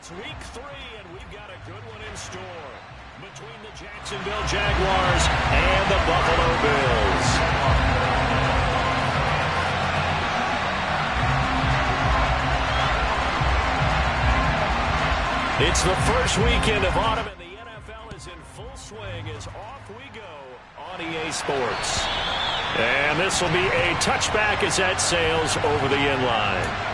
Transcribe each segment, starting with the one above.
It's week 3, and we've got a good one in store between the Jacksonville Jaguars and the Buffalo Bills. It's the first weekend of autumn, and the NFL is in full swing as off we go on EA Sports. And this will be a touchback as that sails over the end line.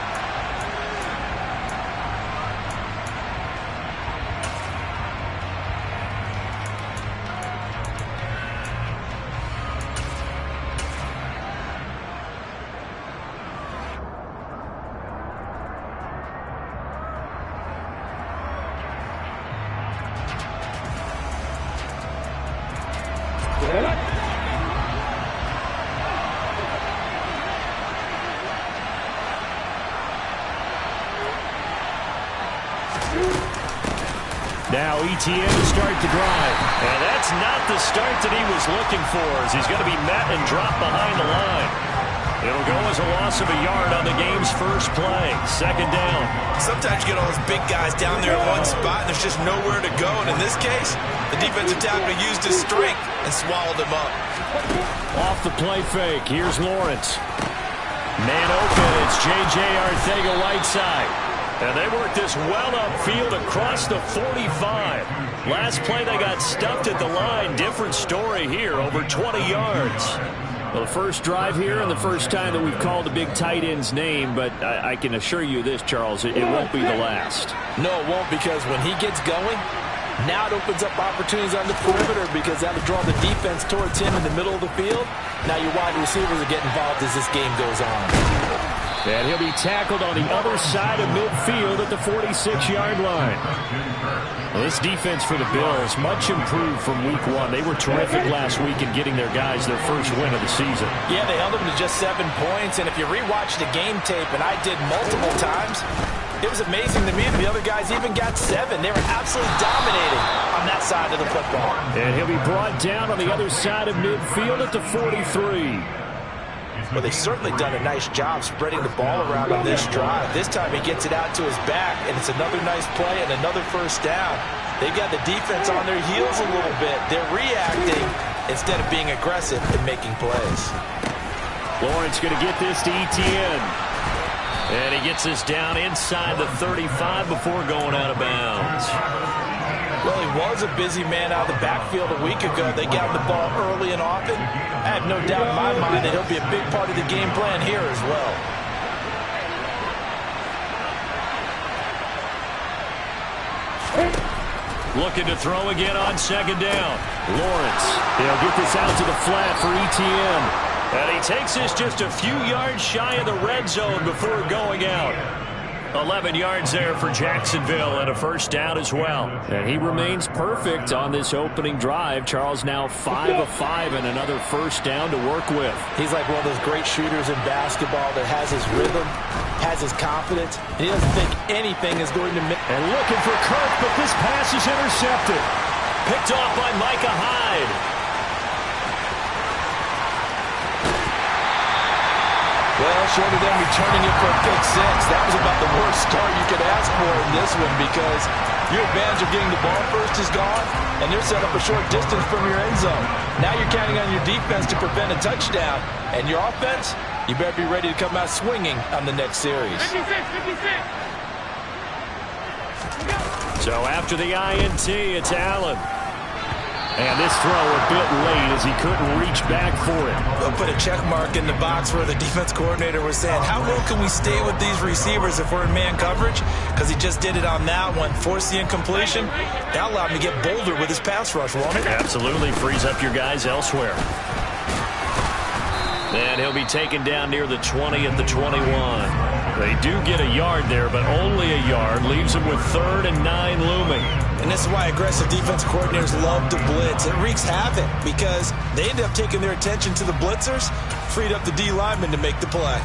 Now ETN to start the drive. And that's not the start that he was looking for, as he's going to be met and dropped behind the line. It'll go as a loss of a yard on the game's first play. Second down. Sometimes you get all those big guys down there in one spot, and there's just nowhere to go. And in this case, the defensive tackle used his strength and swallowed him up. Off the play fake. Here's Lawrence. Man open. It's J.J. Arcega-Whiteside. And they worked this well upfield across the 45. Last play they got stuffed at the line. Different story here, over 20 yards. Well, the first drive here and the first time that we've called a big tight end's name, but I can assure you this, Charles, it won't be the last. No, it won't, because when he gets going, now it opens up opportunities on the perimeter, because that'll draw the defense towards him in the middle of the field. Now your wide receivers will get involved as this game goes on. And he'll be tackled on the other side of midfield at the 46-yard line. Well, this defense for the Bills, much improved from week 1. They were terrific last week in getting their guys their first win of the season. Yeah, they held them to just 7 points. And if you rewatch the game tape, and I did multiple times, it was amazing to me that the other guys even got 7. They were absolutely dominating on that side of the football. And he'll be brought down on the other side of midfield at the 43. Well, they've certainly done a nice job spreading the ball around on this drive. This time he gets it out to his back, and it's another nice play and another first down. They've got the defense on their heels a little bit. They're reacting instead of being aggressive and making plays. Lawrence going to get this to ETN. And he gets this down inside the 35 before going out of bounds. Well, he was a busy man out of the backfield a week ago. They got the ball early and often. I have no doubt in my mind that he'll be a big part of the game plan here as well. Looking to throw again on second down. Lawrence, he'll get this out to the flat for ETN. And he takes this just a few yards shy of the red zone before going out. 11 yards there for Jacksonville and a first down as well. And he remains perfect on this opening drive. Charles now 5 of 5 and another first down to work with. He's like one of those great shooters in basketball that has his rhythm, has his confidence, and he doesn't think anything is going to miss. And looking for Kirk, but this pass is intercepted. Picked off by Micah Hyde. Well, short of them returning it for a pick 6, that was about the worst start you could ask for in this one, because your advantage of getting the ball first is gone, and they're set up a short distance from your end zone. Now you're counting on your defense to prevent a touchdown, and your offense, you better be ready to come out swinging on the next series. 56. So after the INT, it's Allen. And this throw a bit late as he couldn't reach back for it. They'll put a check mark in the box where the defense coordinator was saying, how low can we stay with these receivers if we're in man coverage? Because he just did it on that one. Force the incompletion. That allowed him to get bolder with his pass rush, won't it? Absolutely. Frees up your guys elsewhere. And he'll be taken down near the 20 at the 21. They do get a yard there, but only a yard. Leaves them with 3rd and 9 looming. And this is why aggressive defense coordinators love to blitz. It wreaks havoc because they end up taking their attention to the blitzers, freed up the D lineman to make the play.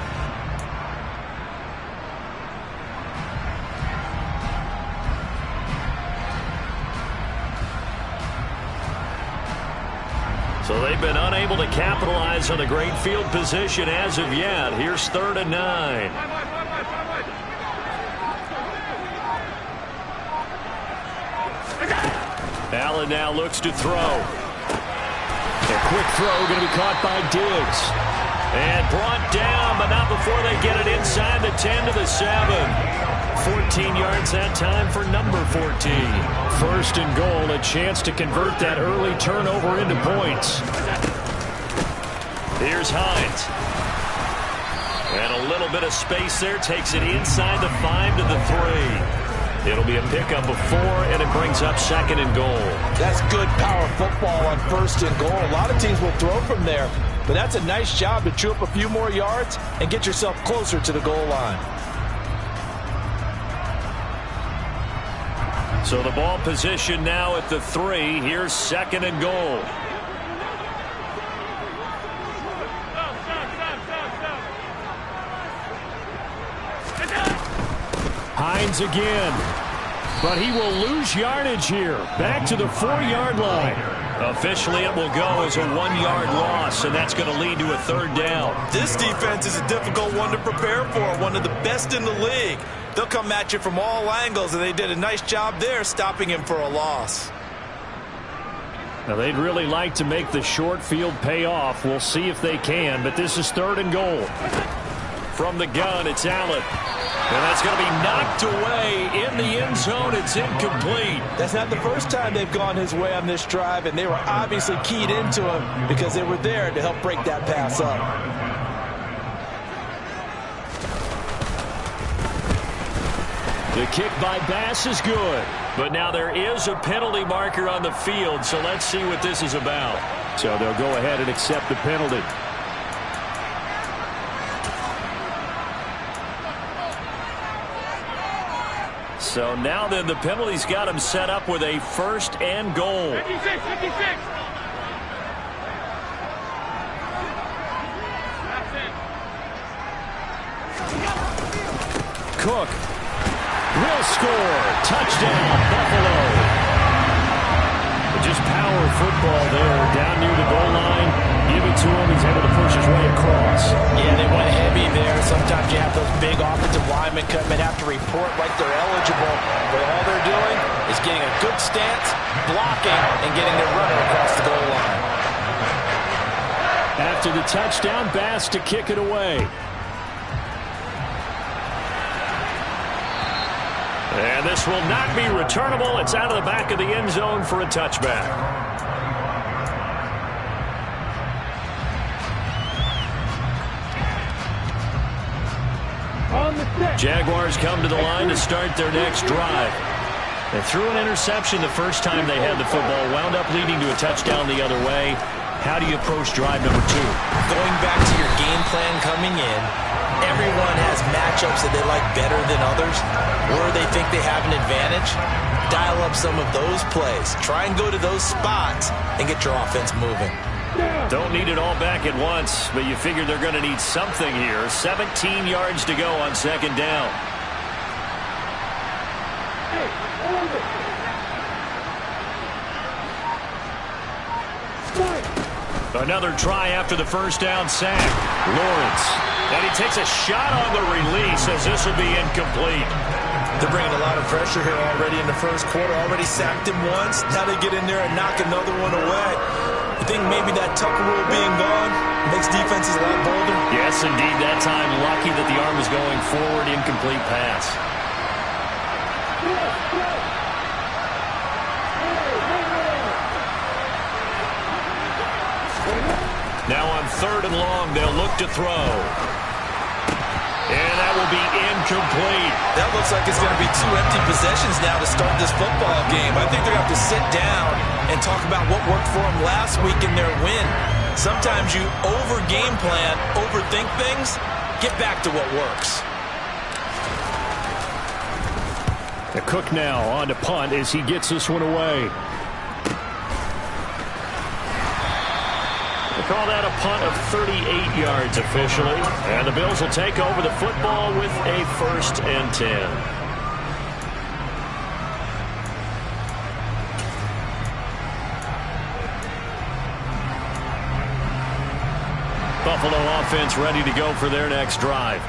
So they've been unable to capitalize on a great field position as of yet. Here's 3rd and 9. Allen now looks to throw. A quick throw going to be caught by Diggs. And brought down, but not before they get it inside the 10 to the 7. 14 yards that time for number 14. First and goal, a chance to convert that early turnover into points. Here's Hines. And a little bit of space there, takes it inside the 5 to the 3. It'll be a pickup of 4, and it brings up second and goal. That's good power football on first and goal. A lot of teams will throw from there, but that's a nice job to chew up a few more yards and get yourself closer to the goal line. So the ball position now at the 3. Here's second and goal. Hines again. But he will lose yardage here. Back to the 4-yard line. Officially, it will go as a 1-yard loss, and that's going to lead to a third down. This defense is a difficult one to prepare for, one of the best in the league. They'll come at you from all angles, and they did a nice job there stopping him for a loss. Now, they'd really like to make the short field pay off. We'll see if they can, but this is third and goal. From the gun, it's Allen. And that's going to be knocked away in the end zone. It's incomplete. That's not the first time they've gone his way on this drive, and they were obviously keyed into him because they were there to help break that pass up. The kick by Bass is good. But now there is a penalty marker on the field, so let's see what this is about. So they'll go ahead and accept the penalty. So now then the penalty's got him set up with a first and goal. 56. Cook will score. Touchdown, Buffalo. Just power football there. Down near the goal line. Give it to him. He's able to push his way across. Yeah, they went heavy there. Sometimes you have those big offensive linemen come and have to report like they're eligible. But all they're doing is getting a good stance, blocking, and getting their runner across the goal line. After the touchdown, Bass to kick it away. And this will not be returnable. It's out of the back of the end zone for a touchback. Jaguars come to the line to start their next drive. They threw an interception the first time they had the football, wound up leading to a touchdown the other way. How do you approach drive number 2? Going back to your game plan coming in, everyone has matchups that they like better than others, or they think they have an advantage. Dial up some of those plays. Try and go to those spots and get your offense moving. Don't need it all back at once, but you figure they're going to need something here. 17 yards to go on second down. Another try after the first down sack. Lawrence. And he takes a shot on the release as this will be incomplete. They're bringing a lot of pressure here already in the first quarter. Already sacked him once. Now they get in there and knock another one away. You think maybe that Tucker rule being gone makes defenses a lot bolder? Yes, indeed. That time, lucky that the arm was going forward. Incomplete pass. Now on third and long, they'll look to throw. And that will be incomplete. That looks like it's going to be 2 empty possessions now to start this football game. I think they're going to have to sit down and talk about what worked for them last week in their win. Sometimes you over-game plan, overthink things, get back to what works. The Cook now on to punt as he gets this one away. They call that a punt of 38 yards officially. And the Bills will take over the football with a 1st and 10. Buffalo offense ready to go for their next drive.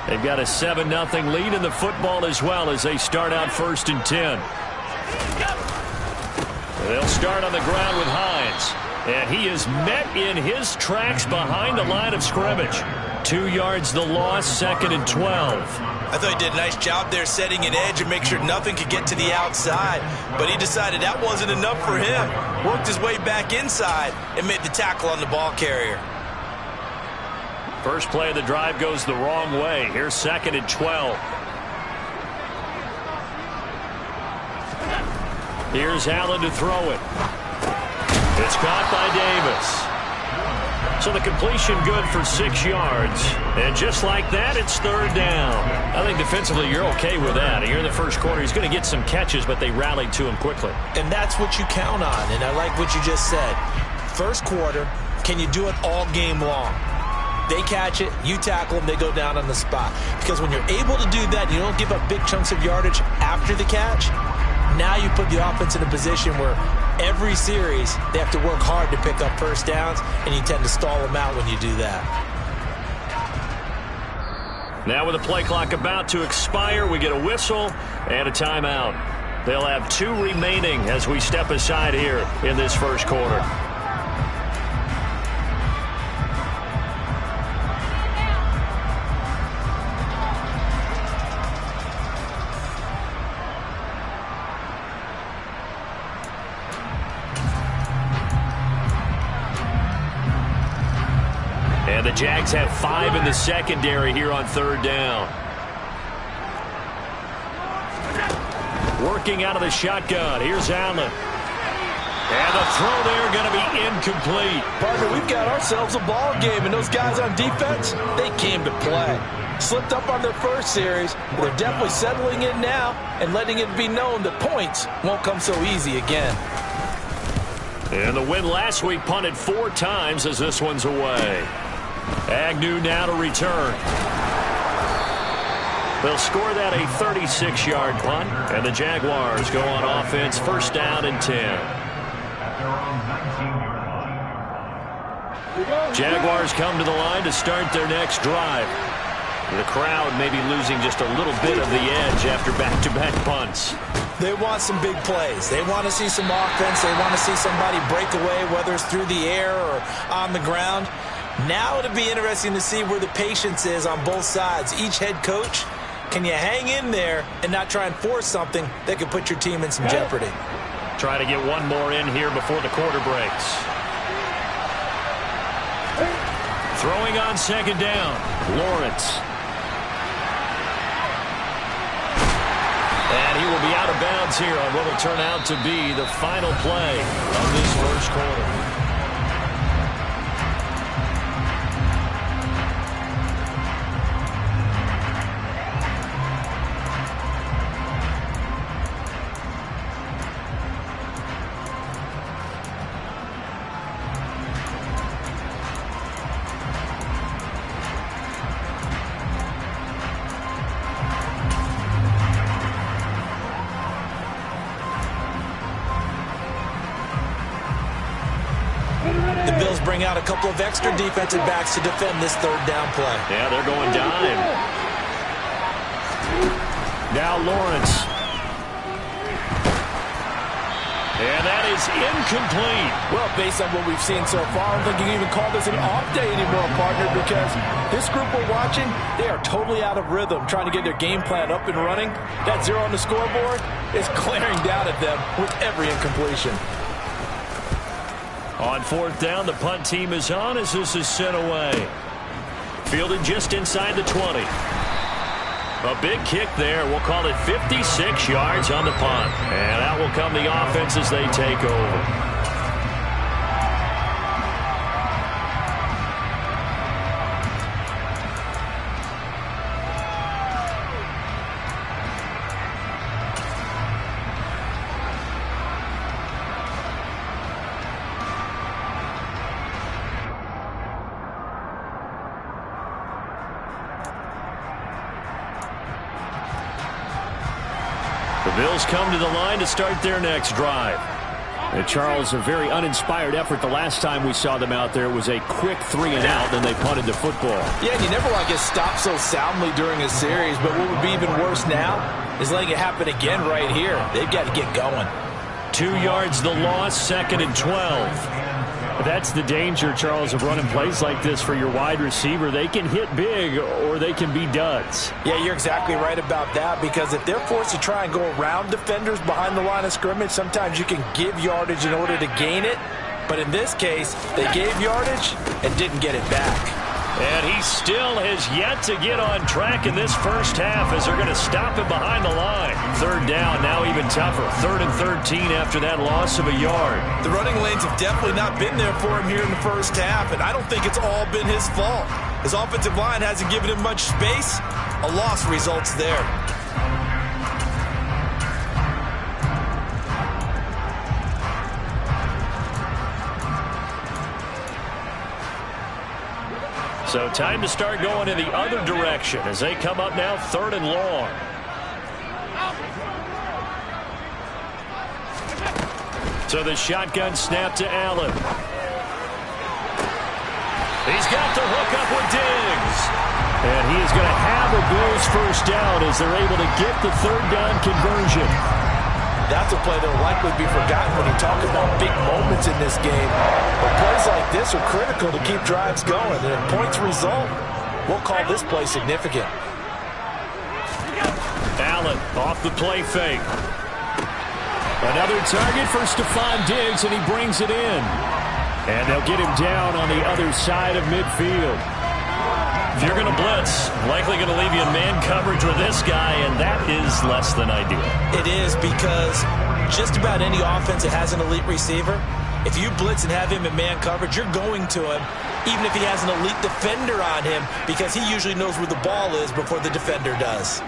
They've got a 7-0 lead in the football as well as they start out 1st and 10. They'll start on the ground with Hines. And he is met in his tracks behind the line of scrimmage. 2 yards the loss, 2nd and 12. I thought he did a nice job there setting an edge and make sure nothing could get to the outside. But he decided that wasn't enough for him. Worked his way back inside and made the tackle on the ball carrier. First play of the drive goes the wrong way. Here's 2nd and 12. Here's Allen to throw it. It's caught by Davis. So the completion good for 6 yards. And just like that, it's 3rd down. I think defensively you're okay with that. Here in the first quarter, he's going to get some catches, but they rallied to him quickly. And that's what you count on. And I like what you just said. First quarter, can you do it all game long? They catch it, you tackle them, they go down on the spot. Because when you're able to do that, you don't give up big chunks of yardage after the catch. Now you put the offense in a position where every series they have to work hard to pick up first downs, and you tend to stall them out when you do that. Now with the play clock about to expire, we get a whistle and a timeout. They'll have 2 remaining as we step aside here in this first quarter. And the Jags have 5 in the secondary here on 3rd down. Working out of the shotgun. Here's Allen. And the throw there going to be incomplete. Partner, we've got ourselves a ball game, and those guys on defense, they came to play. Slipped up on their first series, but they're definitely settling in now and letting it be known that points won't come so easy again. And the win last week punted 4 times as this one's away. Agnew now to return. They'll score that a 36-yard punt, and the Jaguars go on offense, 1st down and 10. Jaguars come to the line to start their next drive. The crowd may be losing just a little bit of the edge after back-to-back punts. They want some big plays. They want to see some offense. They want to see somebody break away, whether it's through the air or on the ground. Now it'll be interesting to see where the patience is on both sides. Each head coach, can you hang in there and not try and force something that could put your team in some jeopardy? Try to get one more in here before the quarter breaks. Throwing on 2nd down, Lawrence. And he will be out of bounds here on what will turn out to be the final play of this first quarter. Bring out a couple of extra defensive backs to defend this 3rd down play. Yeah, they're going dime. Now Lawrence. And that is incomplete. Well, based on what we've seen so far, I don't think you can even call this an off day anymore, partner, because this group we're watching, they are totally out of rhythm, trying to get their game plan up and running. That 0 on the scoreboard is glaring down at them with every incompletion. On 4th down, the punt team is on as this is sent away. Fielded just inside the 20. A big kick there. We'll call it 56 yards on the punt. And out will come the offense as they take over. The Bills come to the line to start their next drive. And Charles, a very uninspired effort the last time we saw them out there. It was a quick 3 and out, then they punted the football. Yeah, and you never want to get stopped so soundly during a series, but what would be even worse now is letting it happen again right here. They've got to get going. 2 yards the loss, 2nd and 12. That's the danger, Charles, of running plays like this for your wide receiver. They can hit big or they can be duds. Yeah, you're exactly right about that, because if they're forced to try and go around defenders behind the line of scrimmage, sometimes you can give yardage in order to gain it. But in this case, they gave yardage and didn't get it back. And he still has yet to get on track in this first half as they're going to stop him behind the line. 3rd down, now even tougher. 3rd and 13 after that loss of a yard. The running lanes have definitely not been there for him here in the first half, and I don't think it's all been his fault. His offensive line hasn't given him much space. A loss results there. So time to start going in the other direction as they come up now 3rd and long. So the shotgun snap to Allen. He's got the hook up with Diggs. And he is going to have a Bills first down as they're able to get the 3rd down conversion. That's a play that will likely be forgotten when you talk about big moments in this game. But plays like this are critical to keep drives going. And if points result, we'll call this play significant. Allen off the play fake. Another target for Stephon Diggs, and he brings it in. And they'll get him down on the other side of midfield. If you're going to blitz, likely going to leave you in man coverage with this guy, and that is less than ideal. It is, because just about any offense that has an elite receiver, if you blitz and have him in man coverage, you're going to him, even if he has an elite defender on him, because he usually knows where the ball is before the defender does.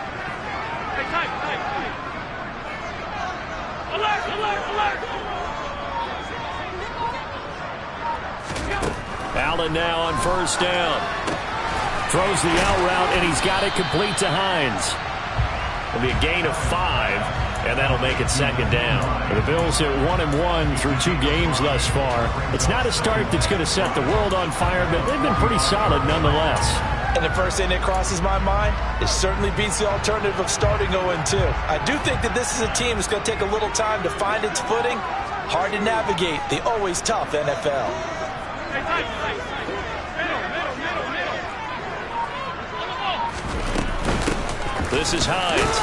Allen now on 1st down. Throws the out route, and he's got it complete to Hines. It'll be a gain of 5, and that'll make it 2nd down. The Bills at 1-1 through 2 games thus far. It's not a start that's going to set the world on fire, but they've been pretty solid nonetheless. And the first thing that crosses my mind, it certainly beats the alternative of starting 0-2. I do think that this is a team that's going to take a little time to find its footing. Hard to navigate the always tough NFL. This is Hines.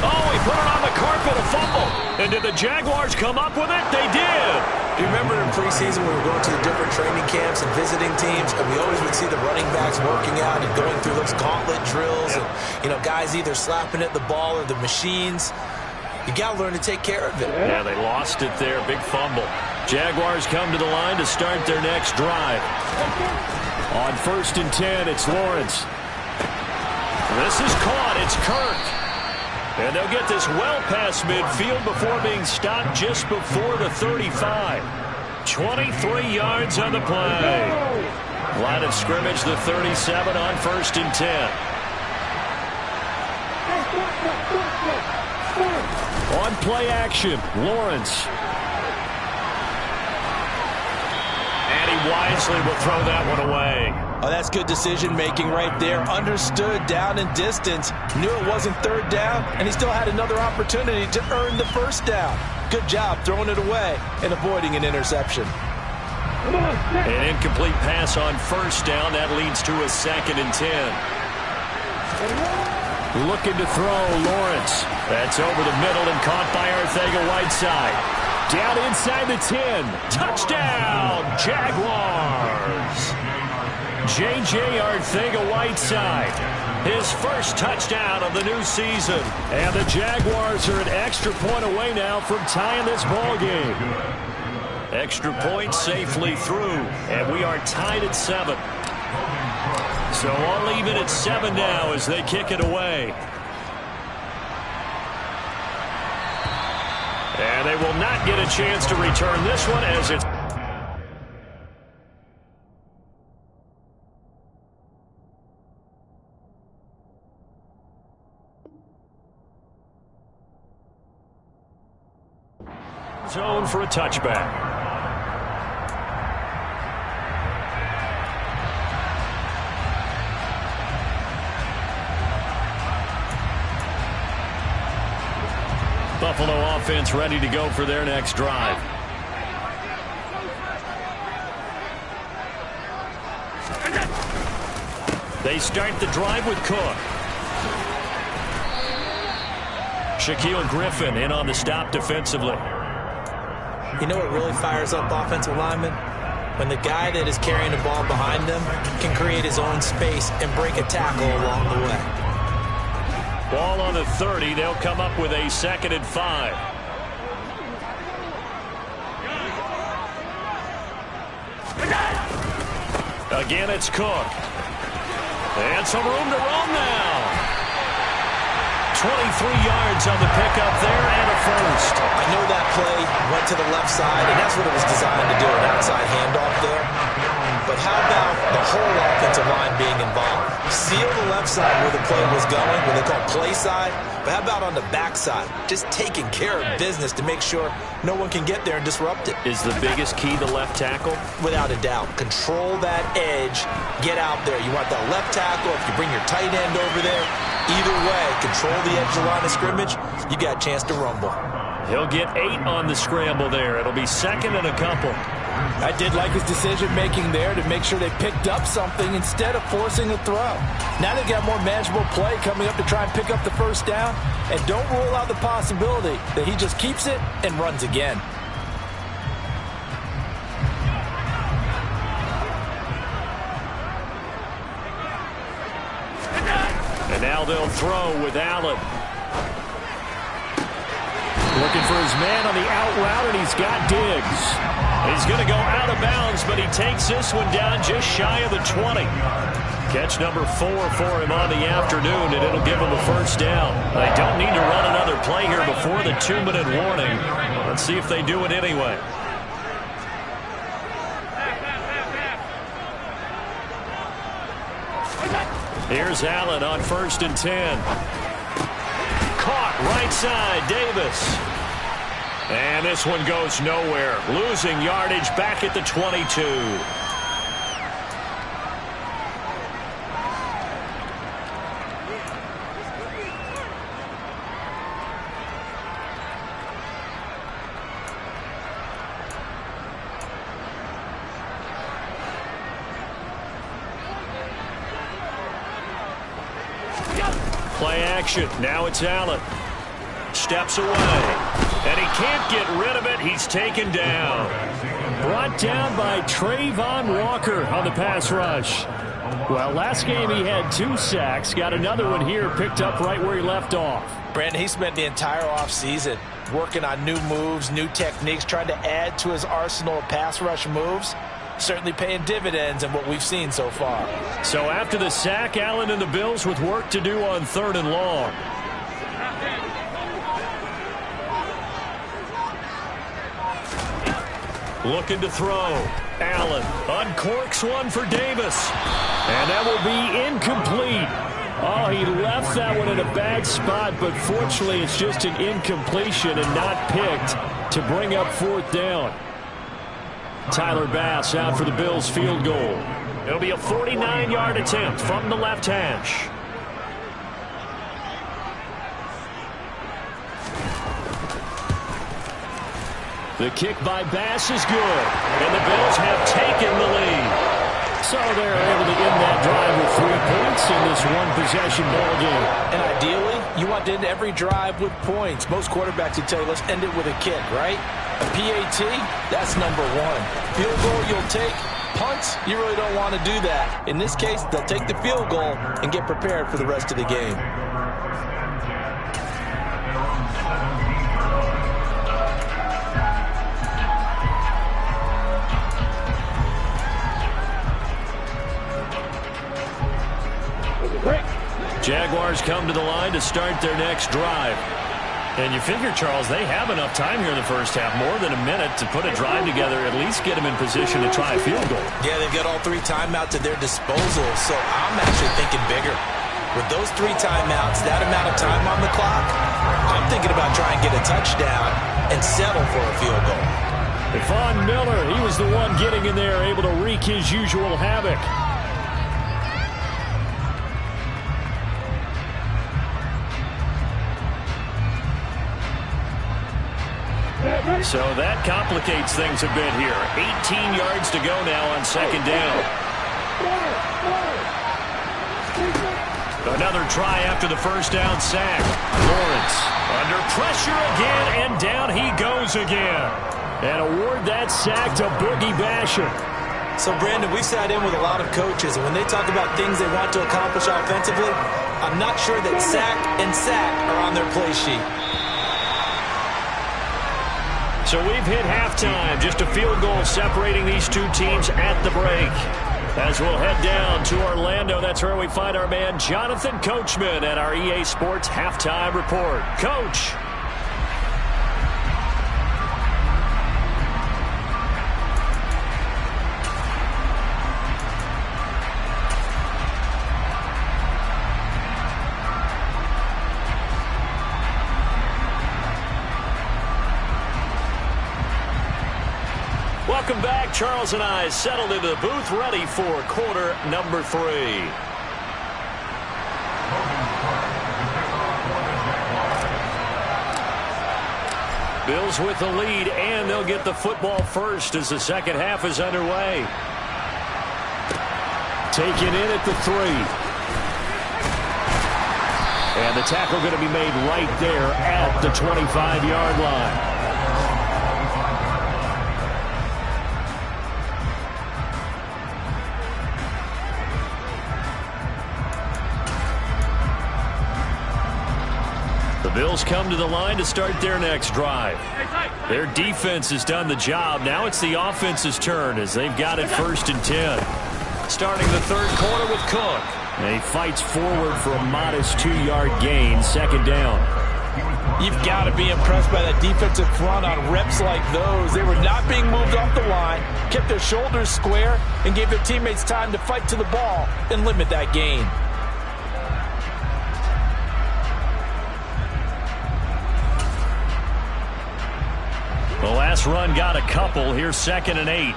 Oh, he put it on the carpet, a fumble. And did the Jaguars come up with it? They did. Do you remember in preseason when we were going to the different training camps and visiting teams, and we always would see the running backs working out and going through those gauntlet drills, and, you know, guys either slapping at the ball or the machines. You got to learn to take care of it. Yeah, they lost it there. Big fumble. Jaguars come to the line to start their next drive. On 1st and 10, it's Lawrence. This is caught. It's Kirk. And they'll get this well past midfield before being stopped just before the 35. 23 yards on the play. Line of scrimmage, the 37 on 1st and 10. On play action, Lawrence. And he wisely will throw that one away. Oh, that's good decision-making right there. Understood down and distance. Knew it wasn't 3rd down, and he still had another opportunity to earn the 1st down. Good job throwing it away and avoiding an interception. An incomplete pass on 1st down. That leads to a 2nd and 10. Looking to throw, Lawrence. That's over the middle and caught by Arcega-Whiteside. Down inside the 10. Touchdown, Jaguars. J.J. Arcega-Whiteside, his first touchdown of the new season. And the Jaguars are an extra point away now from tying this ball game. Extra point safely through, and we are tied at 7. So all even at 7 now as they kick it away. And they will not get a chance to return this one as it's zone for a touchback. Buffalo offense ready to go for their next drive. They start the drive with Cook. Shaquille Griffin in on the stop defensively. You know what really fires up offensive linemen? When the guy that is carrying the ball behind them can create his own space and break a tackle along the way. Ball on the 30. They'll come up with a 2nd and 5. Again, it's Cook. And some room to roam now. 23 yards on the pickup there and a first. I know that play went to the left side, and that's what it was designed to do, an outside handoff there. But how about the whole offensive line being involved? Seal the left side where the play was going, what they call play side. But how about on the back side? Just taking care of business to make sure no one can get there and disrupt it. Is the biggest key the left tackle? Without a doubt. Control that edge. Get out there. You want that left tackle. If you bring your tight end over there, either way, control the edge of the line of scrimmage, you got a chance to rumble. He'll get 8 on the scramble there. It'll be 2nd and a couple. I did like his decision-making there to make sure they picked up something instead of forcing a throw. Now they've got more manageable play coming up to try and pick up the first down, and don't rule out the possibility that he just keeps it and runs again. And now they'll throw with Allen. Looking for his man on the out route, and he's got Diggs. He's going to go out of bounds, but he takes this one down just shy of the 20. Catch number 4 for him on the afternoon, and it'll give him a first down. They don't need to run another play here before the 2-minute warning. Let's see if they do it anyway. Here's Allen on 1st and 10. Caught right side, Davis. And this one goes nowhere. Losing yardage back at the 22. Play action. Now it's Allen. Steps away. And he can't get rid of it. He's taken down. Brought down by Trayvon Walker on the pass rush. Well, last game he had 2 sacks. Got another one here, picked up right where he left off. Brandon, he spent the entire offseason working on new moves, new techniques, trying to add to his arsenal of pass rush moves. Certainly paying dividends in what we've seen so far. So after the sack, Allen and the Bills with work to do on 3rd and long. Looking to throw. Allen uncorks one for Davis. And that will be incomplete. Oh, he left that one in a bad spot, but fortunately it's just an incompletion and not picked to bring up 4th down. Tyler Bass out for the Bills field goal. It'll be a 49-yard attempt from the left hash. The kick by Bass is good, and the Bills have taken the lead. So they're able to end that drive with 3 points in this one-possession ball game. And ideally, you want to end every drive with points. Most quarterbacks would tell you, let's end it with a kick, right? A PAT, that's number 1. Field goal you'll take. Punts, you really don't want to do that. In this case, they'll take the field goal and get prepared for the rest of the game. Jaguars come to the line to start their next drive. And you figure, Charles, they have enough time here in the first half, more than a minute, to put a drive together, at least get them in position to try a field goal. Yeah, they've got all 3 timeouts at their disposal, so I'm actually thinking bigger. With those 3 timeouts, that amount of time on the clock, I'm thinking about trying to get a touchdown and settle for a field goal. Von Miller, he was the one getting in there, able to wreak his usual havoc. So that complicates things a bit here. 18 yards to go now on second down. Another try after the first down sack. Lawrence under pressure again, and down he goes again. And award that sack to Boogie Basham. So, Brandon, we sat in with a lot of coaches, and when they talk about things they want to accomplish offensively, I'm not sure that sack and sack are on their play sheet. So we've hit halftime. Just a field goal separating these two teams at the break. As we'll head down to Orlando, that's where we find our man Jonathan Coachman at our EA Sports Halftime Report. Coach. Welcome back. Charles and I settled into the booth, ready for quarter number 3. Bills with the lead, and they'll get the football first as the second half is underway. Taken in at the 3. And the tackle going to be made right there at the 25-yard line. The Bills come to the line to start their next drive. Their defense has done the job. Now it's the offense's turn as they've got it 1st and 10. Starting the third quarter with Cook. And he fights forward for a modest 2-yard gain, second down. You've got to be impressed by that defensive front on reps like those. They were not being moved off the line, kept their shoulders square, and gave their teammates time to fight to the ball and limit that gain. The last run got a couple. Here's 2nd and 8.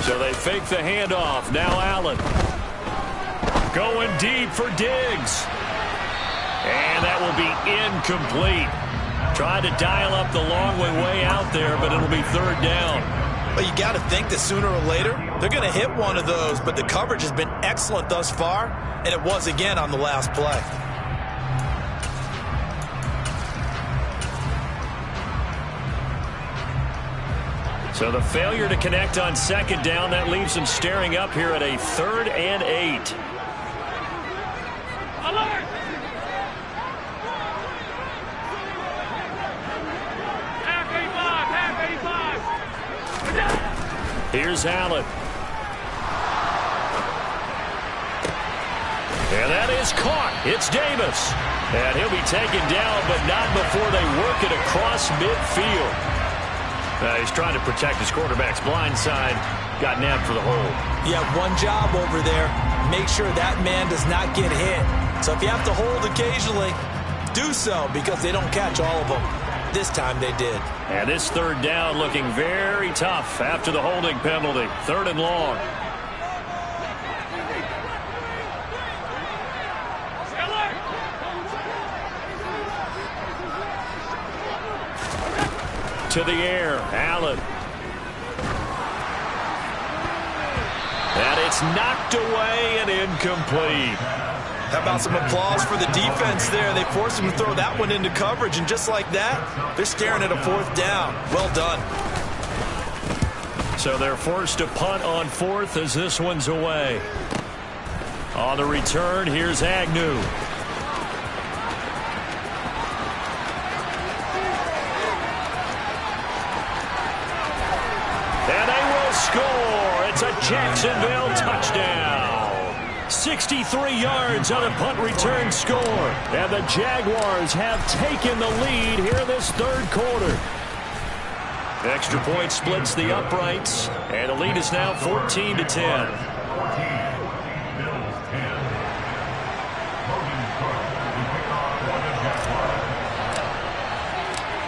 So they fake the handoff. Now Allen. Going deep for Diggs. And that will be incomplete. Tried to dial up the long way out there, but it'll be 3rd down. Well, you got to think that sooner or later, they're going to hit one of those, but the coverage has been excellent thus far, and it was again on the last play. So the failure to connect on second down, that leaves them staring up here at a 3rd and 8. Alert! Half 85. Here's Allen. And that is caught. It's Davis. And he'll be taken down, but not before they work it across midfield. He's trying to protect his quarterback's blind side. Got nabbed for the hold. You have one job over there. Make sure that man does not get hit. So if you have to hold occasionally, do so because they don't catch all of them. This time they did. And this 3rd down looking very tough after the holding penalty. 3rd and long. To the air, Allen. And it's knocked away and incomplete. How about some applause for the defense there? They forced him to throw that one into coverage, and just like that, they're staring at a 4th down. Well done. So they're forced to punt on 4th as this one's away. On the return, here's Agnew. Score! It's a Jacksonville touchdown. 63 yards on a punt return score. And the Jaguars have taken the lead here this 3rd quarter. Extra point splits the uprights. And the lead is now 14-10.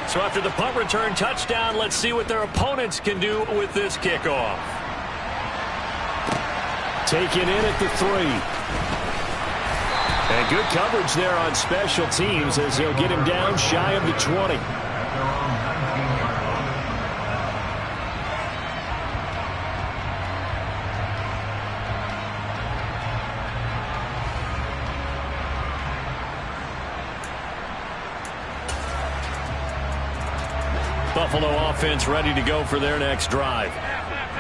So after the punt return touchdown, let's see what their opponents can do with this kickoff. Taken in at the 3. And good coverage there on special teams as they'll get him down shy of the 20. Buffalo offense ready to go for their next drive.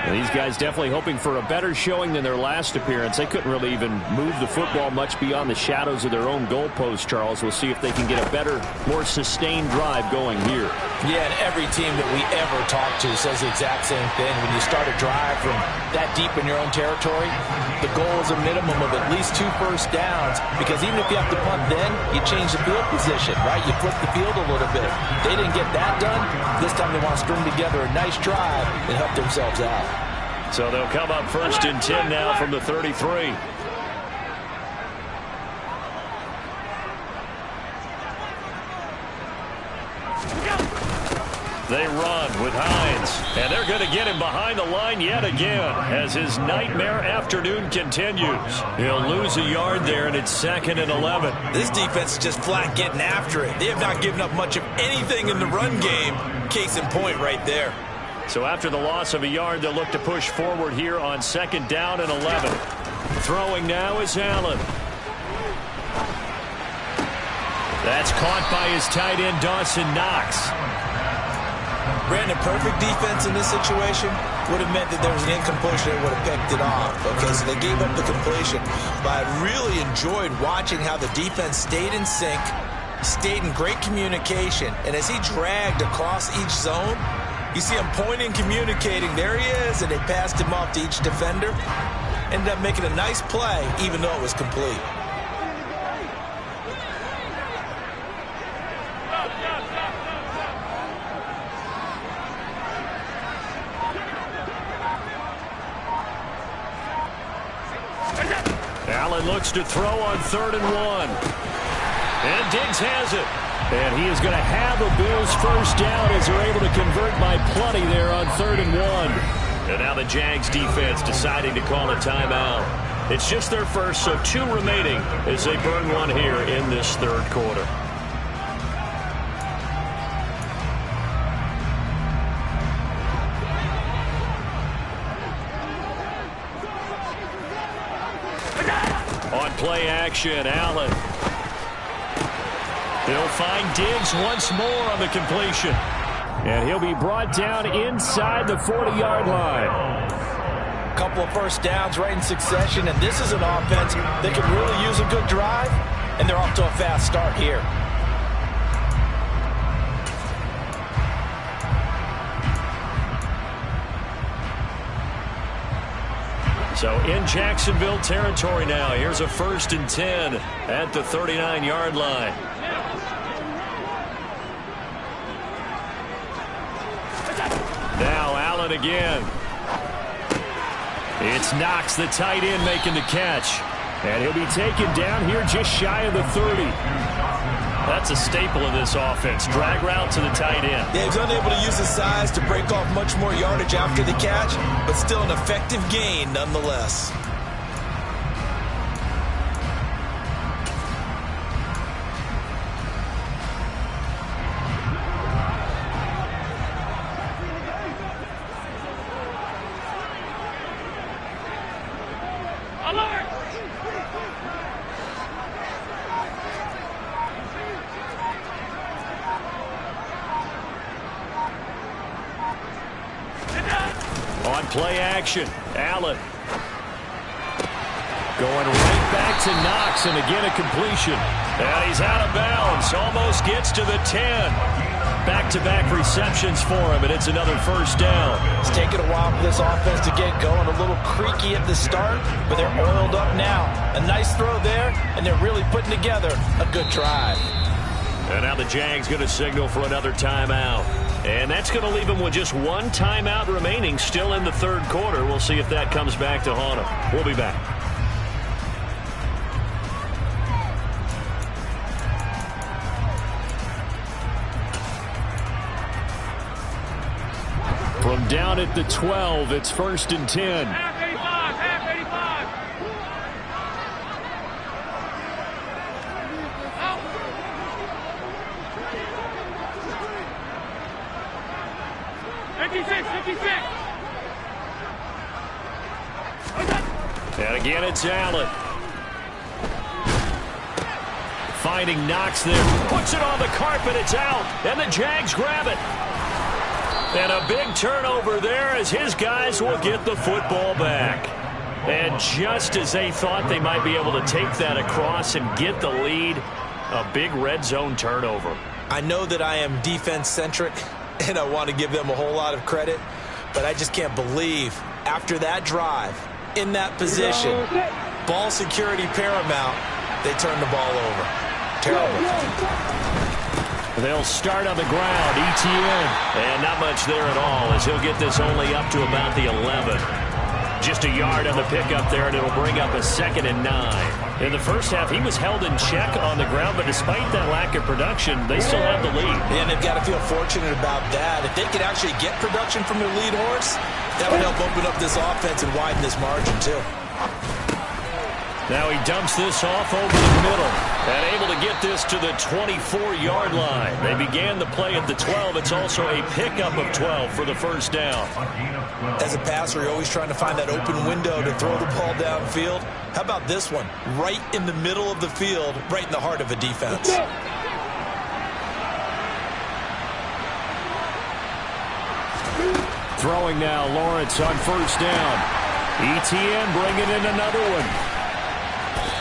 And these guys definitely hoping for a better showing than their last appearance. They couldn't really even move the football much beyond the shadows of their own goalpost, Charles. We'll see if they can get a better, more sustained drive going here. Yeah, and every team that we ever talk to says the exact same thing. When you start a drive from that deep in your own territory, the goal is a minimum of at least 2 first downs, because even if you have to punt then, you change the field position, right? You flip the field a little bit. They didn't get that done. This time they want to string together a nice drive and help themselves out. So they'll come up 1st and 10 now from the 33. They run with Hines, and they're going to get him behind the line yet again as his nightmare afternoon continues. He'll lose a yard there, and it's 2nd and 11. This defense is just flat getting after it. They have not given up much of anything in the run game. Case in point right there. So after the loss of a yard, they'll look to push forward here on 2nd down and 11. Throwing now is Allen. That's caught by his tight end, Dawson Knox. Brandon, perfect defense in this situation would have meant that there was an incompletion that would have picked it off. Okay, so they gave up the completion. But I really enjoyed watching how the defense stayed in sync, stayed in great communication, and as he dragged across each zone, you see him pointing, communicating. There he is, and they passed him off to each defender. Ended up making a nice play, even though it was complete. Allen looks to throw on 3rd and 1. And Diggs has it. And he is going to have a Bills first down as they're able to convert by plenty there on 3rd and 1. And now the Jags defense deciding to call a timeout. It's just their first, so 2 remaining as they burn one here in this 3rd quarter. On play action, Allen. They'll find Diggs once more on the completion. And he'll be brought down inside the 40-yard line. Couple of first downs right in succession, and this is an offense that can really use a good drive, and they're off to a fast start here. So in Jacksonville territory now. Here's a 1st and 10 at the 39-yard line. Now Allen again. It's Knox, the tight end, making the catch. And he'll be taken down here just shy of the 30. That's a staple of this offense. Drag route to the tight end. Yeah, he's unable to use his size to break off much more yardage after the catch, but still an effective gain nonetheless. On play action, Allen. Going right back to Knox, and again a completion. And he's out of bounds, almost gets to the 10. Back-to-back receptions for him, and it's another first down. It's taken a while for this offense to get going. A little creaky at the start, but they're oiled up now. A nice throw there, and they're really putting together a good drive. And now the Jags going to signal for another timeout. And that's going to leave them with just 1 timeout remaining still in the 3rd quarter. We'll see if that comes back to haunt them. We'll be back. From down at the 12, it's 1st and 10. And again, it's Allen. Finding Knox there. Puts it on the carpet. It's out. And the Jags grab it. And a big turnover there as his guys will get the football back. And just as they thought they might be able to take that across and get the lead, a big red zone turnover. I know that I am defense-centric, and I want to give them a whole lot of credit, but I just can't believe after that drive, in that position, ball security paramount, they turn the ball over. Terrible. They'll start on the ground. ETN. And not much there at all as he'll get this only up to about the 11. Just a yard on the pickup there, and it'll bring up a 2nd and 9. In the first half, he was held in check on the ground, but despite that lack of production, they still have the lead. And they've got to feel fortunate about that. If they could actually get production from their lead horse, that would help open up this offense and widen this margin, too. Now he dumps this off over the middle and able to get this to the 24-yard line. They began the play at the 12. It's also a pickup of 12 for the first down. As a passer, you're always trying to find that open window to throw the ball downfield. How about this one? Right in the middle of the field, right in the heart of a defense. Throwing now, Lawrence on first down. ETN bringing in another one.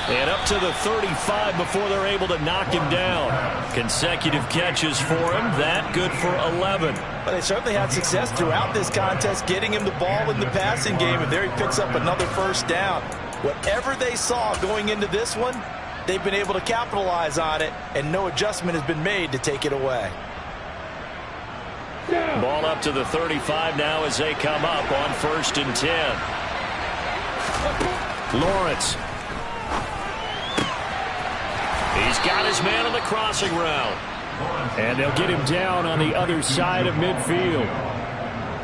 And up to the 35 before they're able to knock him down. Consecutive catches for him. That good for 11. But they certainly had success throughout this contest, getting him the ball in the passing game, and there he picks up another first down. Whatever they saw going into this one, they've been able to capitalize on it, and no adjustment has been made to take it away. Ball up to the 35 now as they come up on 1st and 10. Lawrence. He's got his man on the crossing route. And they'll get him down on the other side of midfield.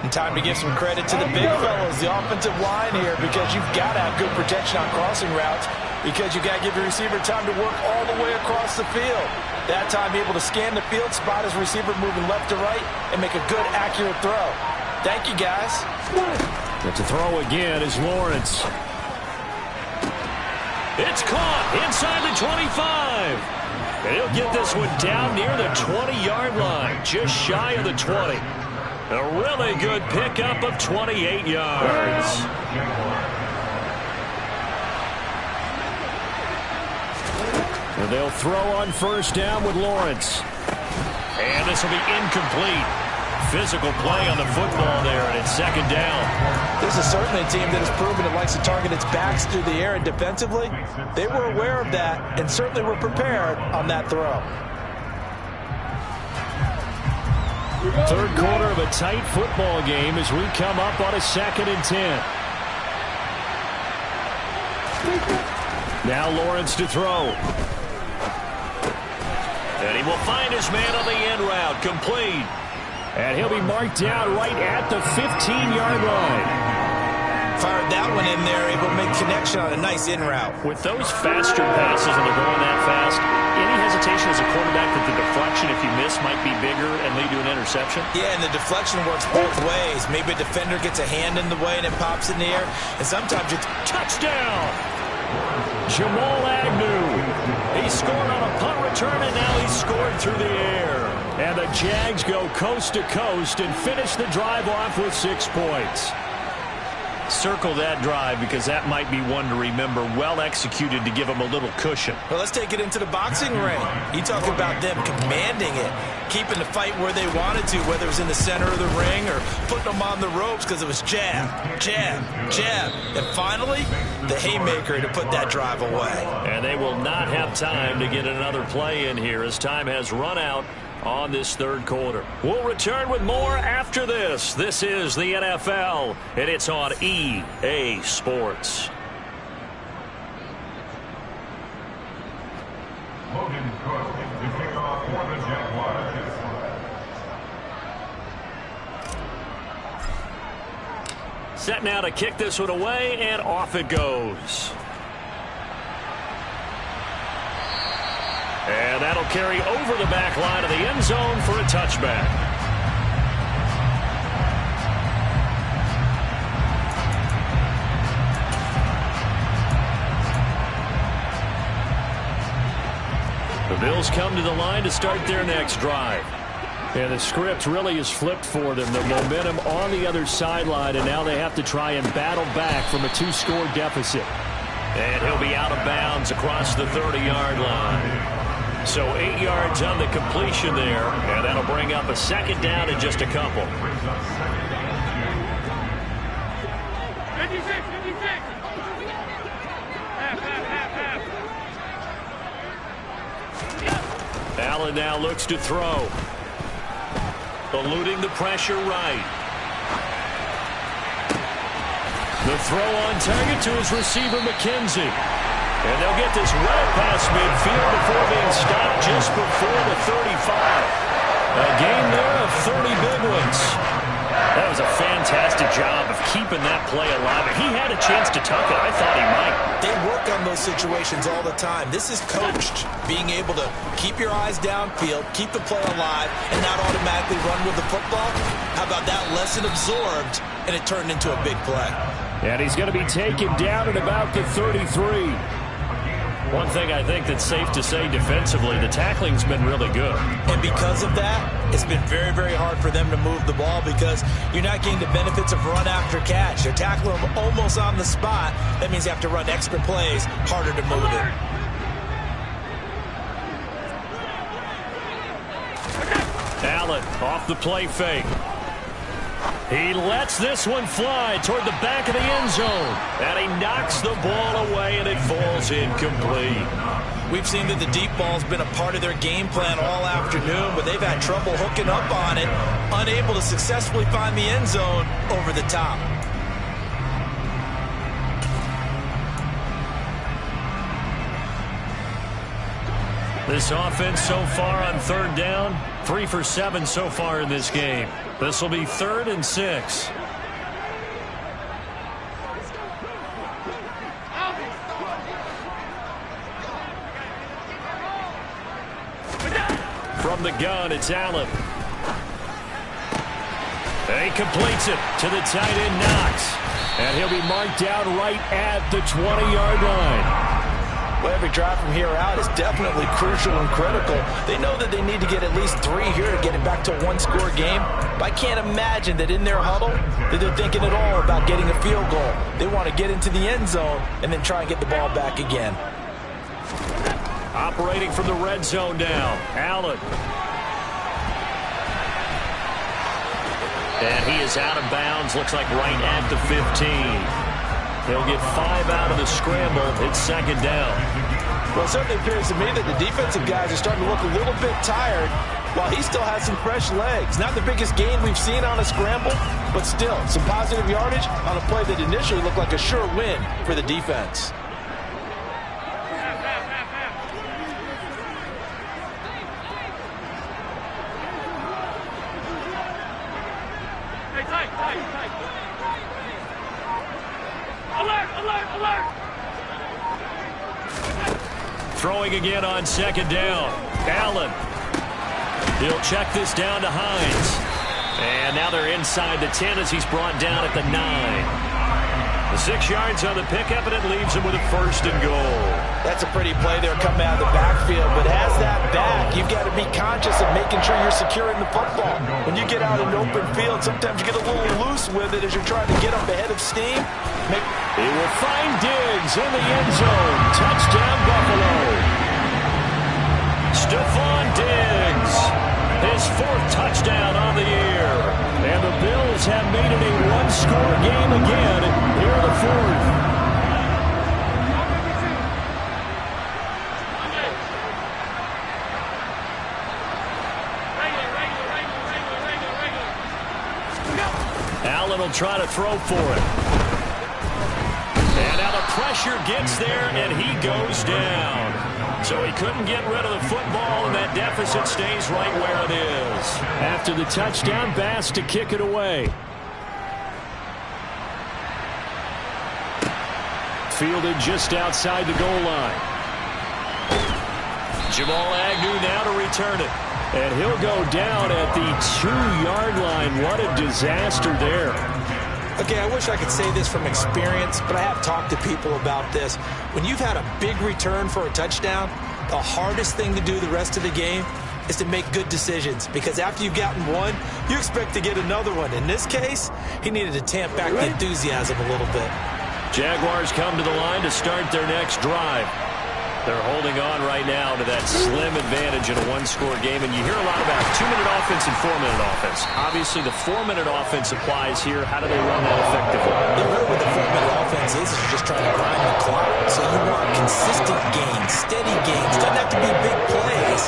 And time to give some credit to the big fellas, the offensive line here, because you've got to have good protection on crossing routes, because you've got to give the receiver time to work all the way across the field. That time, be able to scan the field, spot his receiver moving left to right, and make a good, accurate throw. Thank you, guys. But to throw again is Lawrence. It's caught inside the 25. And he'll get this one down near the 20-yard line, just shy of the 20. A really good pickup of 28 yards. And they'll throw on first down with Lawrence. And this will be incomplete. Physical play on the football there, and it's 2nd down. This is certainly a team that has proven it likes to target its backs through the air, and defensively, they were aware of that and certainly were prepared on that throw. Third quarter of a tight football game as we come up on a 2nd and 10. Now Lawrence to throw. And he will find his man on the end route, complete. And he'll be marked down right at the 15-yard line. Fired that one in there, able to make connection on a nice in route. With those faster passes and they're going that fast, any hesitation as a quarterback that the deflection, if you miss, might be bigger and lead to an interception? Yeah, and the deflection works both ways. Maybe a defender gets a hand in the way and it pops in the air, and sometimes it's touchdown! Jamal Agnew. He scored on a punt return, and now he's scored through the air. And the Jags go coast to coast and finish the drive off with 6 points. Circle that drive because that might be one to remember. Well executed to give them a little cushion. Well, let's take it into the boxing ring. You talk about them commanding it, keeping the fight where they wanted to, whether it was in the center of the ring or putting them on the ropes because it was jab, jab, jab. And finally, the haymaker to put that drive away. And they will not have time to get another play in here as time has run out on this third quarter. We'll return with more after this. This is the NFL, and it's on EA Sports. Logan Cook to kick off for the Jaguars. Set now to kick this one away, and off it goes. And that'll carry over the back line of the end zone for a touchback. The Bills come to the line to start their next drive. And the script really is flipped for them. The momentum on the other sideline, and now they have to try and battle back from a 2-score deficit. And he'll be out of bounds across the 30-yard line. So 8 yards on the completion there, and that'll bring up a second down in just a couple. 56. Allen now looks to throw. Eluding the pressure right. The throw on target to his receiver, McKenzie. And they'll get this well past midfield before being stopped just before the 35. A gain there of 30 big ones. That was a fantastic job of keeping that play alive. If he had a chance to tuck it, I thought he might. They work on those situations all the time. This is coached, being able to keep your eyes downfield, keep the play alive, and not automatically run with the football. How about that lesson absorbed, and it turned into a big play. And he's going to be taken down at about the 33. One thing I think that's safe to say defensively, the tackling's been really good. And because of that, it's been very, very hard for them to move the ball because you're not getting the benefits of run after catch. You're tackling them almost on the spot. That means you have to run extra plays, harder to move it. Allen off the play fake. He lets this one fly toward the back of the end zone. And he knocks the ball away, and it falls incomplete. We've seen that the deep ball's been a part of their game plan all afternoon, but they've had trouble hooking up on it, unable to successfully find the end zone over the top. This offense so far on third down, 3 for 7 so far in this game. This will be 3rd and 6. From the gun, it's Allen. And he completes it to the tight end, Knox. And he'll be marked down right at the 20-yard line. Well, every drive from here out is definitely crucial and critical. They know that they need to get at least 3 here to get it back to a 1-score game. But I can't imagine that in their huddle that they're thinking at all about getting a field goal. They want to get into the end zone and then try and get the ball back again. Operating from the red zone now, Allen. And he is out of bounds, looks like right at the 15. He'll get 5 out of the scramble. It's 2nd down. Well, it certainly appears to me that the defensive guys are starting to look a little bit tired while he still has some fresh legs. Not the biggest gain we've seen on a scramble, but still some positive yardage on a play that initially looked like a sure win for the defense. Throwing again on 2nd down. Allen. He'll check this down to Hines. And now they're inside the 10 as he's brought down at the 9. The 6 yards on the pickup, and it leaves him with a 1st and goal. That's a pretty play there coming out of the backfield, but as that back, you've got to be conscious of making sure you're securing the football. When you get out in open field, sometimes you get a little loose with it as you're trying to get up ahead of steam. He will find Diggs in the end zone. Touchdown, Buffalo. Stephon Diggs, his 4th touchdown on the year. And the Bills have made it a 1-score game again here in the 4th. Allen will try to throw for it. And now the pressure gets there, and he goes down. So he couldn't get rid of the football, and that deficit stays right where it is. After the touchdown, Bass to kick it away. Fielded just outside the goal line. Jamal Agnew now to return it. And he'll go down at the 2-yard line. What a disaster there. Okay, I wish I could say this from experience, but I have talked to people about this. When you've had a big return for a touchdown, The hardest thing to do the rest of the game is to make good decisions, because after you've gotten one, you expect to get another one. In this case, he needed to tamp back the enthusiasm a little bit. Jaguars come to the line to start their next drive. They're holding on right now to that slim advantage in a one-score game, and you hear a lot about 2-minute offense and 4-minute offense. Obviously, the 4-minute offense applies here. How do they run that effectively? Really what the 4-minute offense is you're just trying to grind the clock. So you want consistent gains, steady gains. Doesn't have to be big plays,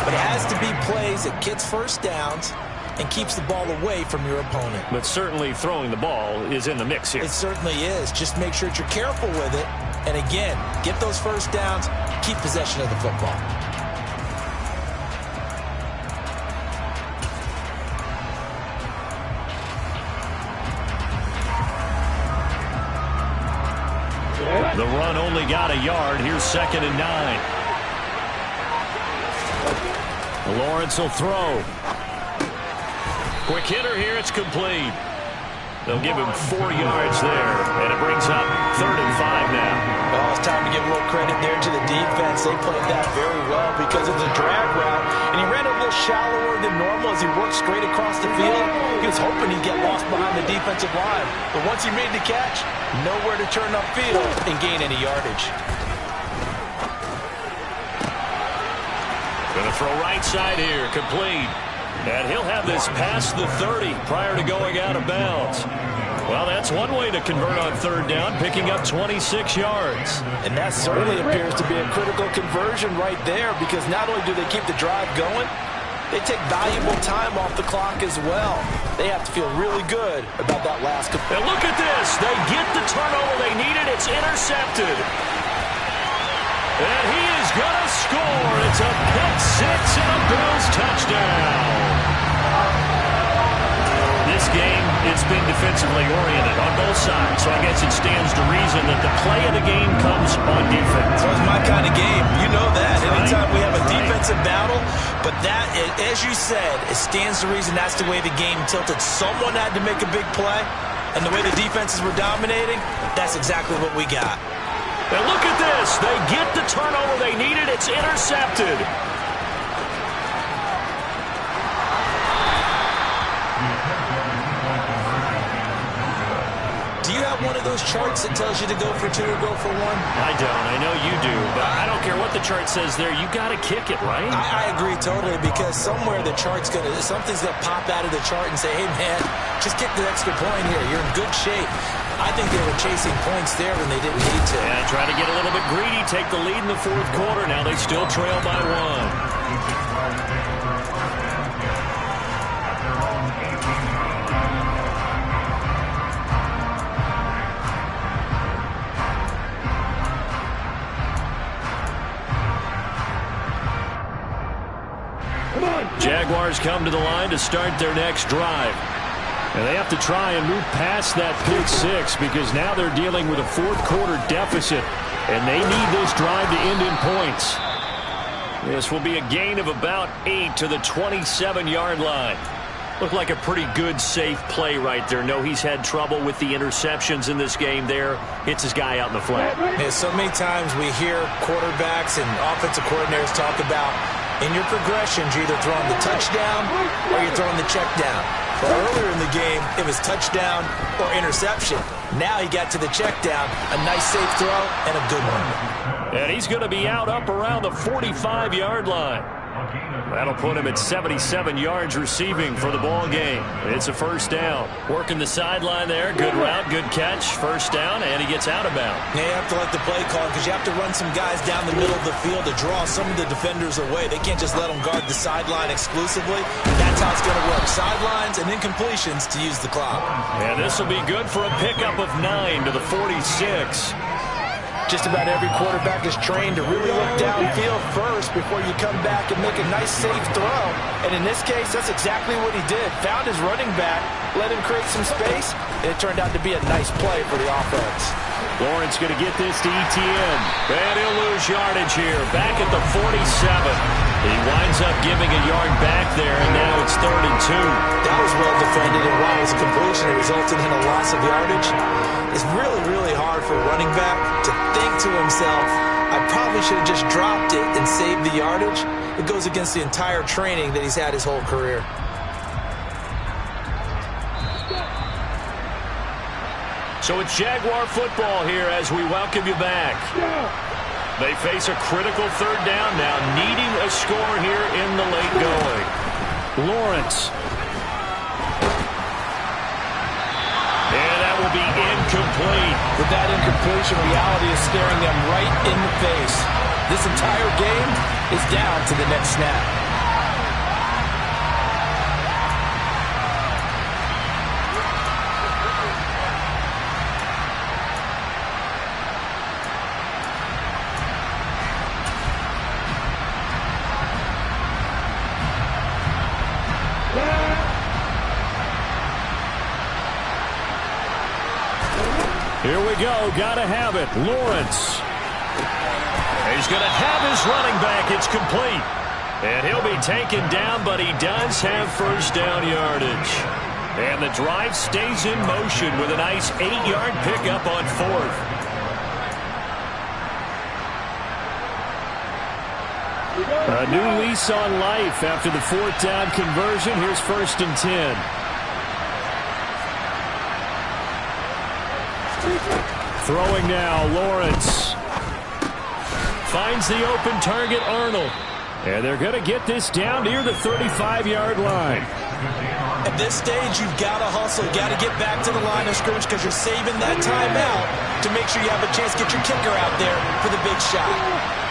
but it has to be plays that gets first downs and keeps the ball away from your opponent. But certainly throwing the ball is in the mix here. It certainly is. Just make sure that you're careful with it. And again, get those first downs, keep possession of the football. The run only got a yard. Here's 2nd and 9. Lawrence will throw. Quick hitter here. It's complete. They'll give him 4 yards there, and it brings up 3rd and 5 now. Well, it's time to give a little credit there to the defense. They played that very well because of the drag route, and he ran a little shallower than normal as he worked straight across the field. He was hoping he'd get lost behind the defensive line, but once he made the catch, nowhere to turn upfield and gain any yardage. Going to throw right side here, complete. And he'll have this past the 30 prior to going out of bounds. Well, that's one way to convert on 3rd down, picking up 26 yards. And that certainly appears to be a critical conversion right there, because not only do they keep the drive going, they take valuable time off the clock as well. They have to feel really good about that last. And look at this. They get the turnover they needed. It's intercepted. And he is going to score. It's a pick six and a Bills touchdown. This game, it's been defensively oriented on both sides, so I guess it stands to reason that the play of the game comes on defense. That's my kind of game. You know that. Anytime we have a defensive battle, but that, as you said, it stands to reason that's the way the game tilted. Someone had to make a big play, and the way the defenses were dominating, that's exactly what we got. And look at this. They get the turnover they needed. It's intercepted. Do you have one of those charts that tells you to go for 2 or go for 1? I don't. I know you do. But I don't care what the chart says there. You got to kick it, right? I agree totally, because somewhere the chart's going to, something's going to pop out of the chart and say, hey, man, just kick the extra point here. You're in good shape. I think they were chasing points there when they didn't need to. Yeah, try to get a little bit greedy, take the lead in the 4th quarter. Now they still trail by 1. Jaguars come to the line to start their next drive. And they have to try and move past that pick six, because now they're dealing with a 4th quarter deficit, and they need this drive to end in points. This will be a gain of about 8 to the 27-yard line. Looked like a pretty good, safe play right there. No, he's had trouble with the interceptions in this game there. Hits his guy out in the flat. Yeah, so many times we hear quarterbacks and offensive coordinators talk about, in your progressions, you're either throwing the touchdown or you're throwing the check down. But earlier in the game, it was touchdown or interception. Now he got to the check down, a nice safe throw, and a good one. And he's going to be out up around the 45-yard line. That'll put him at 77 yards receiving for the ball game. It's a 1st down. Working the sideline there. Good route, good catch. 1st down, and he gets out of bounds. Yeah, you have to like the play call, because you have to run some guys down the middle of the field to draw some of the defenders away. They can't just let them guard the sideline exclusively. That's how it's going to work. Sidelines and incompletions to use the clock. And this will be good for a pickup of 9 to the 46. Just about every quarterback is trained to really look downfield first before you come back and make a nice, safe throw. And in this case, that's exactly what he did. Found his running back, let him create some space, and it turned out to be a nice play for the offense. Lawrence going to get this to Etienne. And he'll lose yardage here. Back at the 47. He winds up giving a yard back there, and now it's 3rd and 2. That was well defended, and while it was a completion, it resulted in a loss of yardage. It's really, really hard for a running back to think to himself, I probably should have just dropped it and saved the yardage. It goes against the entire training that he's had his whole career. So it's Jaguar football here as we welcome you back. They face a critical third down now, needing a score here in the late going. Lawrence. And that will be incomplete. With that incompletion, reality is staring them right in the face. This entire game is down to the next snap. Here we go. Gotta have it. Lawrence. He's going to have his running back. It's complete. And he'll be taken down, but he does have first down yardage. And the drive stays in motion with a nice 8-yard pickup on fourth. A new lease on life after the fourth down conversion. Here's 1st and 10. Throwing now, Lawrence. Finds the open target, Arnold. And they're going to get this down near the 35-yard line. At this stage, you've got to hustle. You've got to get back to the line of scrimmage because you're saving that timeout to make sure you have a chance to get your kicker out there for the big shot.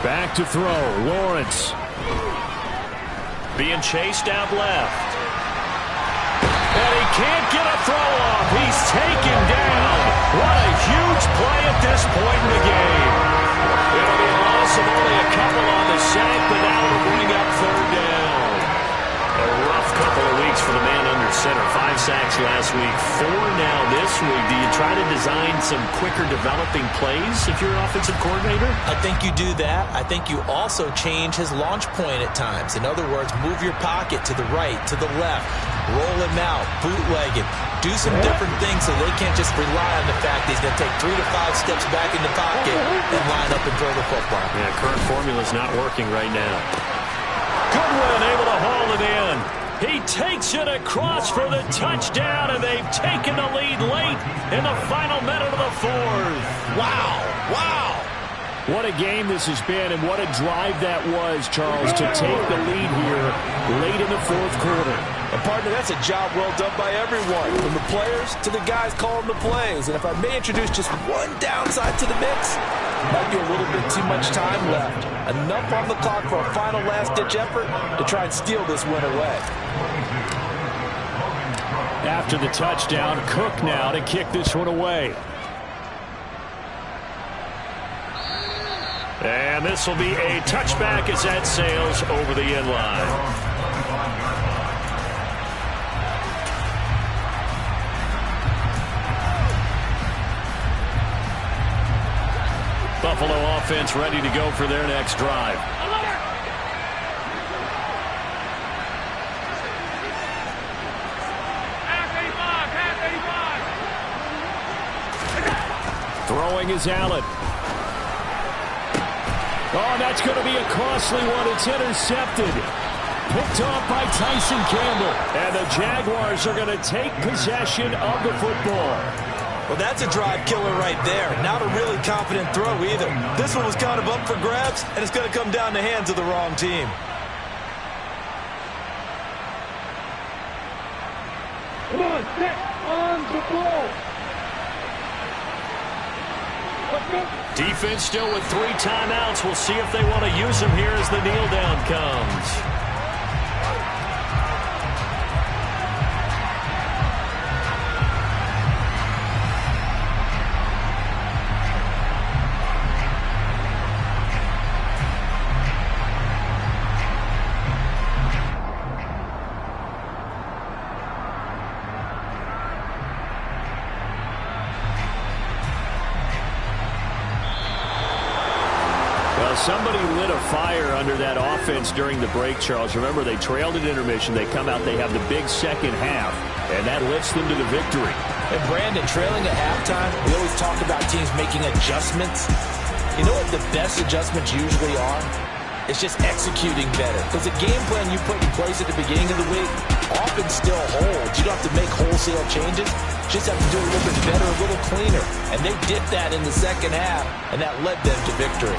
Back to throw, Lawrence. Being chased out left. And he can't get a throw off. He's taken down. What a huge play at this point in the game. It'll be a loss of only a couple on the sack, but now it'll bring up third down. A rough couple of weeks for the man under center. 5 sacks last week, 4 now this week. Do you try to design some quicker developing plays if you're an offensive coordinator? I think you do that. I think you also change his launch point at times. In other words, move your pocket to the right, to the left, roll him out, bootleg him, do some different things so they can't just rely on the fact that he's going to take 3 to 5 steps back in the pocket and line up and throw the football. Yeah, current formula's not working right now. Goodwin able to haul it in. He takes it across for the touchdown, and they've taken the lead late in the final minute of the fourth. Wow, wow. What a game this has been, and what a drive that was, Charles, to take the lead here late in the fourth quarter. And partner, that's a job well done by everyone, from the players to the guys calling the plays. And if I may introduce just one downside to the mix, might be a little bit too much time left. Enough on the clock for a final last-ditch effort to try and steal this win away. After the touchdown, Cook now to kick this one away. And this will be a touchback as that sails over the end line. Buffalo offense ready to go for their next drive. Throwing is Allen. Oh, that's going to be a costly one. It's intercepted. Picked off by Tyson Campbell. And the Jaguars are going to take possession of the football. Well, that's a drive killer right there. Not a really confident throw either. This one was kind of up for grabs, and it's going to come down the hands of the wrong team. Come on, sit on the ball. Defense still with 3 timeouts. We'll see if they want to use them here as the kneel down comes. Somebody lit a fire under that offense during the break, Charles. Remember, they trailed at intermission. They come out, they have the big second half, and that lifts them to the victory. And Brandon, trailing at halftime, we always talk about teams making adjustments. You know what the best adjustments usually are? It's just executing better. Because the game plan you put in place at the beginning of the week often still holds. You don't have to make wholesale changes. Just have to do it a little bit better, a little cleaner. And they did that in the second half, and that led them to victory.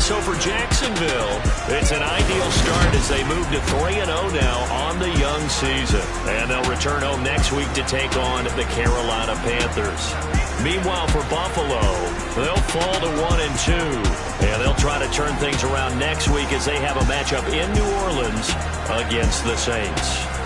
So for Jacksonville, it's an ideal start as they move to 3-0 now on the young season. And they'll return home next week to take on the Carolina Panthers. Meanwhile, for Buffalo, they'll fall to 1-2. And they'll try to turn things around next week as they have a matchup in New Orleans against the Saints.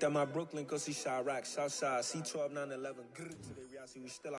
That my Brooklyn, go see Chirac, Southside, C12, 911. Today we still